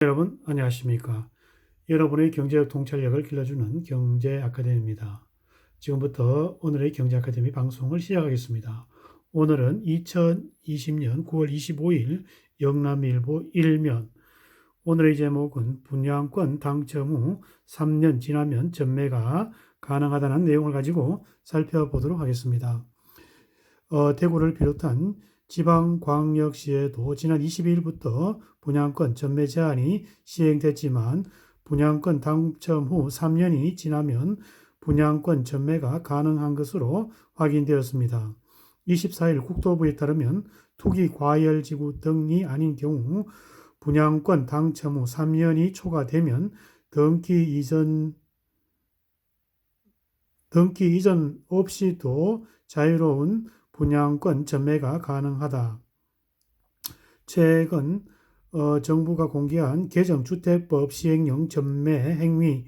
여러분 안녕하십니까? 여러분의 경제적 통찰력을 길러주는 경제 아카데미입니다. 지금부터 오늘의 경제 아카데미 방송을 시작하겠습니다. 오늘은 2020년 9월 25일 영남일보 1면. 오늘의 제목은 분양권 당첨 후 3년 지나면 전매가 가능하다는 내용을 가지고 살펴보도록 하겠습니다. 대구를 비롯한 지방광역시에도 지난 22일부터 분양권 전매 제한이 시행됐지만 분양권 당첨 후 3년이 지나면 분양권 전매가 가능한 것으로 확인되었습니다. 24일 국토부에 따르면 투기 과열지구 등이 아닌 경우 분양권 당첨 후 3년이 초과되면 등기 이전 없이도 자유로운 분양권 전매가 가능하다. 최근 정부가 공개한 개정주택법 시행령 전매 행위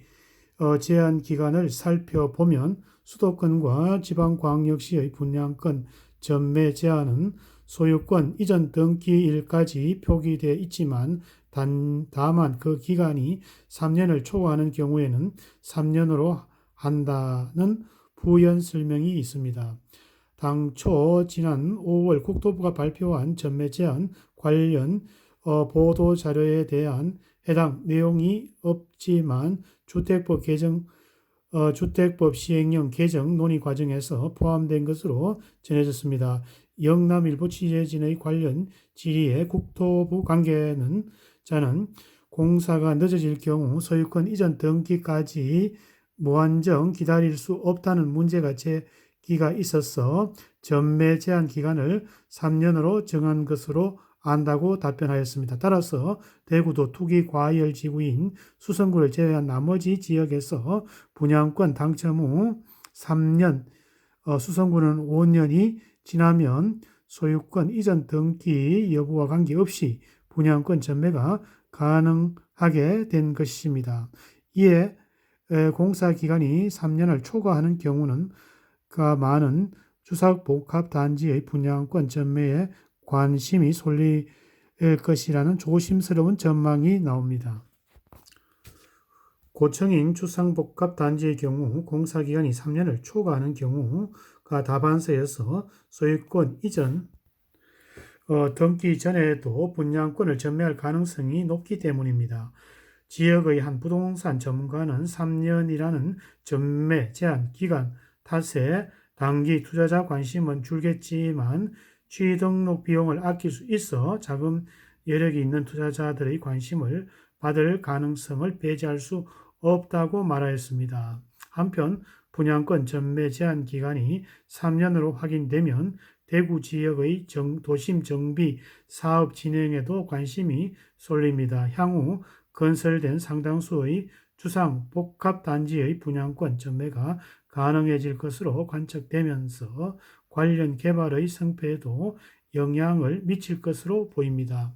제한 기간을 살펴보면 수도권과 지방광역시의 분양권 전매 제한은 소유권 이전 등기일까지 표기되어 있지만 다만 그 기간이 3년을 초과하는 경우에는 3년으로 한다는 부연 설명이 있습니다. 당초 지난 5월 국토부가 발표한 전매 제한 관련 보도 자료에 대한 해당 내용이 없지만 주택법 시행령 개정 논의 과정에서 포함된 것으로 전해졌습니다. 영남일보 취재진의 관련 질의에 국토부 관계자는 공사가 늦어질 경우 소유권 이전 등기까지 무한정 기다릴 수 없다는 문제가 제기가 있어서 전매 제한 기간을 3년으로 정한 것으로 안다고 답변하였습니다. 따라서 대구도 투기 과열 지구인 수성구를 제외한 나머지 지역에서 분양권 당첨 후 3년, 수성구는 5년이 지나면 소유권 이전 등기 여부와 관계없이 분양권 전매가 가능하게 된 것입니다. 이에 공사 기간이 3년을 초과하는 경우는 많은 주상복합단지의 분양권 전매에 관심이 쏠릴 것이라는 조심스러운 전망이 나옵니다. 고층인 주상복합단지의 경우 공사기간이 3년을 초과하는 경우가 다반사여서 소유권 이전 등기 전에도 분양권을 전매할 가능성이 높기 때문입니다. 지역의 한 부동산 전문가는 3년이라는 전매 제한 기간 탓에 단기 투자자 관심은 줄겠지만 취등록 비용을 아낄 수 있어 자금 여력이 있는 투자자들의 관심을 받을 가능성을 배제할 수 없다고 말하였습니다. 한편 분양권 전매 제한 기간이 3년으로 확인되면 대구 지역의 도심 정비 사업 진행에도 관심이 쏠립니다. 향후 건설된 상당수의 주상 복합단지의 분양권 전매가 가능해질 것으로 관측되면서 관련 개발의 성패에도 영향을 미칠 것으로 보입니다.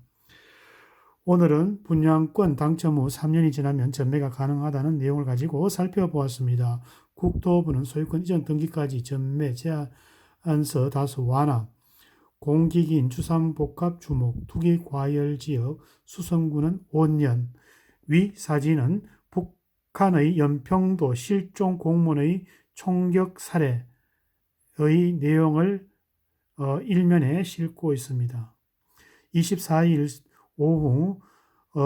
오늘은 분양권 당첨 후 3년이 지나면 전매가 가능하다는 내용을 가지고 살펴보았습니다. 국토부는 소유권 이전 등기까지 전매 제한서 다수 완화, 공기기인 주상복합 주목, 투기 과열 지역 수성구는 5년, 위 사진은 북한의 연평도 실종 공무원의 총격 사례의 내용을 일면에 싣고 있습니다. 24일 오후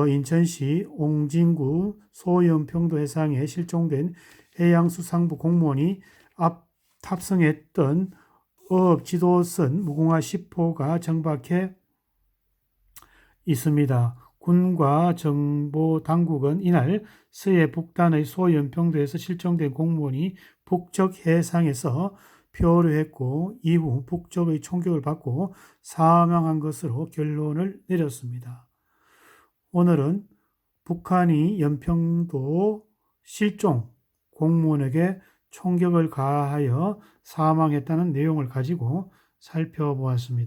인천시 옹진구 소연평도 해상에 실종된 해양수산부 공무원이 탑승했던 어업지도선 무궁화 10호가 정박해 있습니다. 군과 정보당국은 이날 서해 북단의 소연평도에서 실종된 공무원이 북쪽 해상에서 표류했고 이후 북쪽의 총격을 받고 사망한 것으로 결론을 내렸습니다. 오늘은 북한이 연평도 실종 공무원에게 총격을 가하여 사망했다는 내용을 가지고 살펴보았습니다.